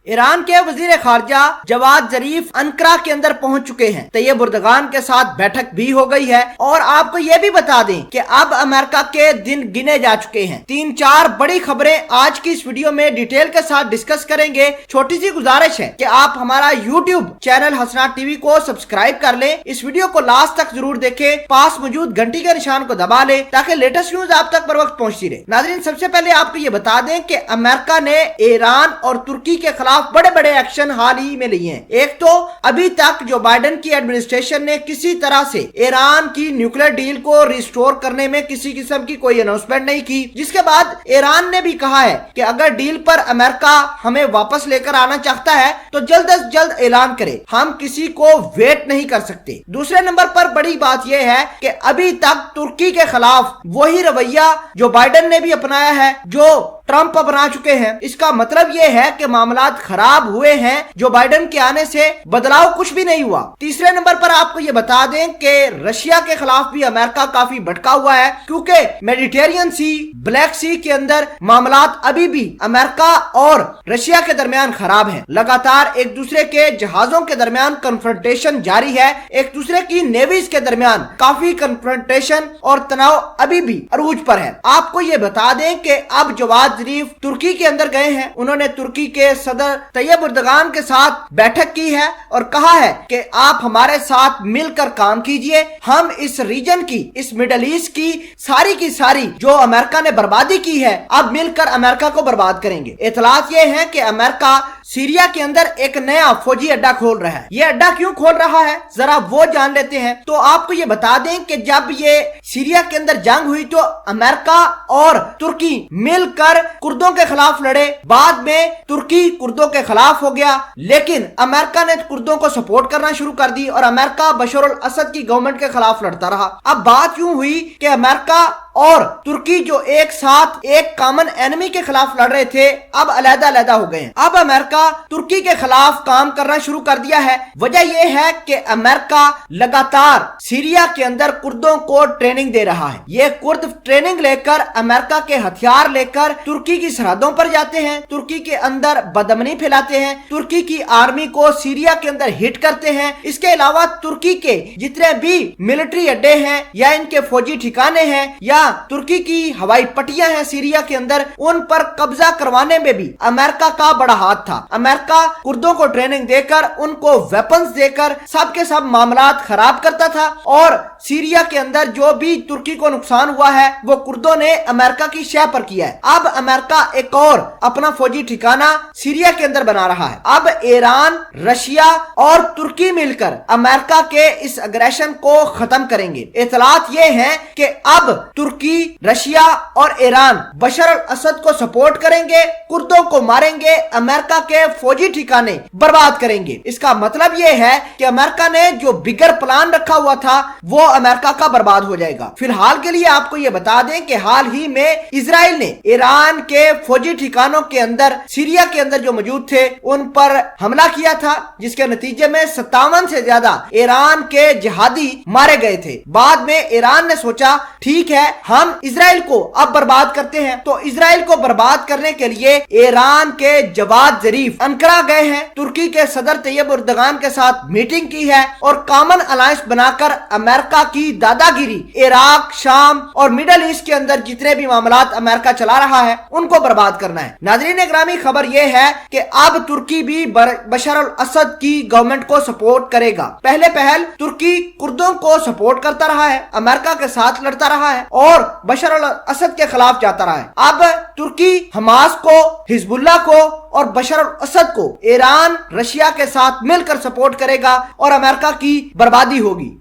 Iran के वजीर खारजा जवाद जरीफ अंकरा के अंदर पहुंच चुके हैं। तैयब उर्दगान के साथ बैठक भी हो गई है और आपको यह भी बता दें कि अब अमेरिका के दिन गिने जा चुके हैं। 3-4 बड़ी खबरें आज की इस वीडियो में डिटेल के साथ डिस्कस करेंगे। छोटी सी गुजारिश है कि आप हमारा यूट्यूब चैनल हसनाट टीवी को सब्सक्राइब कर लें। इस वीडियो को लास्ट तक जरूर देखें, पास मौजूद घंटी के निशान को दबा लें ताकि लेटेस्ट न्यूज आप तक बर वक्त पहुंचती रहे। नाज़रीन, सबसे पहले आपको ये बता दें कि अमेरिका ने ईरान और तुर्की के खिलाफ बड़े बड़े एक्शन हाल ही में लिए हैं। एक तो अभी तक जो बाइडेन की एडमिनिस्ट्रेशन ने किसी तरह से ईरान की न्यूक्लियर डील को रिस्टोर करने में किसी किस्म की कोई अनाउंसमेंट नहीं की, जिसके बाद ईरान ने भी कहा है कि अगर डील पर अमेरिका हमें वापस लेकर आना चाहता है तो जल्द से जल्द ऐलान करे, हम किसी को वेट नहीं कर सकते। दूसरे नंबर पर बड़ी बात यह है कि अभी तक तुर्की के खिलाफ वही रवैया जो बाइडेन ने भी अपनाया है, जो ट्रंप अपना चुके हैं। इसका मतलब यह है कि मामलात खराब हुए हैं, जो बाइडेन के आने से बदलाव कुछ भी नहीं हुआ। तीसरे नंबर पर आपको यह बता दें कि रशिया के खिलाफ भी अमेरिका काफी भटका हुआ है, क्योंकि मेडिटेरियन सी, ब्लैक सी के अंदर मामलात अभी भी अमेरिका और रशिया के दरमियान खराब है। लगातार एक दूसरे के जहाजों के दरमियान कन्फ्रंटेशन जारी है, एक दूसरे की नेवीज के दरमियान काफी कन्फ्रंटेशन और तनाव अभी भी अरूज पर है। आपको ये बता दें कि अब जवाद जरीफ तुर्की के अंदर गए हैं। उन्होंने तुर्की के सदर तैयब उर्दगान के साथ बैठक की है और कहा है कि आप हमारे साथ मिलकर काम कीजिए, हम इस रीजन की, इस मिडल ईस्ट की सारी जो अमेरिका ने बर्बादी की है, अब मिलकर अमेरिका को बर्बाद करेंगे। इतलात ये है कि अमेरिका सीरिया के अंदर एक नया फौजी अड्डा खोल रहा है। ये अड्डा क्यों खोल रहा है जरा वो जान लेते हैं। तो आपको ये बता दें कि जब ये सीरिया के अंदर जंग हुई तो अमेरिका और तुर्की मिलकर कुर्दों के खिलाफ लड़े। बाद में तुर्की कुर्दों के खिलाफ हो गया, लेकिन अमेरिका ने कुर्दों को सपोर्ट करना शुरू कर दी और अमेरिका बशर अल असद की गवर्नमेंट के खिलाफ लड़ता रहा। अब बात यूं हुई कि अमेरिका और तुर्की जो एक साथ एक कॉमन एनिमी के खिलाफ लड़ रहे थे, अब अलग-अलग हो गए हैं। अब अमेरिका तुर्की के खिलाफ काम करना शुरू कर दिया है। वजह यह है कि अमेरिका लगातार सीरिया के अंदर कुर्दों को ट्रेनिंग दे रहा है। ये कुर्द ट्रेनिंग लेकर अमेरिका के हथियार लेकर तुर्की की सरहदों पर जाते हैं, तुर्की के अंदर बदअमनी फैलाते हैं, तुर्की की आर्मी को सीरिया के अंदर हिट करते हैं। इसके अलावा तुर्की के जितने भी मिलिट्री अड्डे हैं या इनके फौजी ठिकाने हैं या तुर्की की हवाई पट्टियां हैं सीरिया के अंदर, उन पर कब्जा करवाने में भी अमेरिका का बड़ा हाथ था। अमेरिका कुर्दों को ट्रेनिंग देकर, उनको वेपन्स देकर सब के सब मामलात खराब करता था और सीरिया के अंदर जो भी तुर्की को नुकसान हुआ है वो कुर्दों ने अमेरिका की शह पर किया है। अब अमेरिका एक और अपना फौजी ठिकाना सीरिया के अंदर बना रहा है। अब ईरान, रशिया और तुर्की मिलकर अमेरिका के इस अग्रेशन को खत्म करेंगे। इतलात ये है कि अब तुर्की, रशिया और ईरान बशर अल असद को सपोर्ट करेंगे, कुर्दों को मारेंगे, अमेरिका के फौजी ठिकाने बर्बाद करेंगे। इसका मतलब यह है कि अमेरिका ने जो बिगर प्लान रखा हुआ था वो अमेरिका का बर्बाद हो जाएगा। फिलहाल के लिए आपको ये बता दें कि हाल ही में इजराइल ने ईरान के फौजी ठिकानों के अंदर, सीरिया के अंदर जो मौजूद थे, उन पर हमला किया था, जिसके नतीजे में 57 से ज्यादा ईरान के जिहादी मारे गए थे। बाद में ईरान ने सोचा ठीक है, हम इजराइल को अब बर्बाद करते हैं। तो इजराइल को बर्बाद करने के लिए ईरान के जवाद जरीफ अंकरा गए हैं, तुर्की के सदर तैयब उर्दगान के साथ मीटिंग की है और कॉमन अलायंस बनाकर अमेरिका की दादागिरी इराक, शाम और मिडल ईस्ट के अंदर जितने भी मामलात अमेरिका चला रहा है उनको बर्बाद करना है। नाज़रीन ग्रामी, खबर यह है कि अब तुर्की भी बशर अल असद की गवर्नमेंट को सपोर्ट करेगा। पहले पहल तुर्की कुर्दों को सपोर्ट करता रहा है, अमेरिका के साथ लड़ता रहा है और बशर अल असद के खिलाफ जाता रहा है। अब तुर्की हमास को, हिजबुल्लाह को और बशर अल असद को ईरान, रशिया के साथ मिलकर सपोर्ट करेगा और अमेरिका की बर्बादी होगी।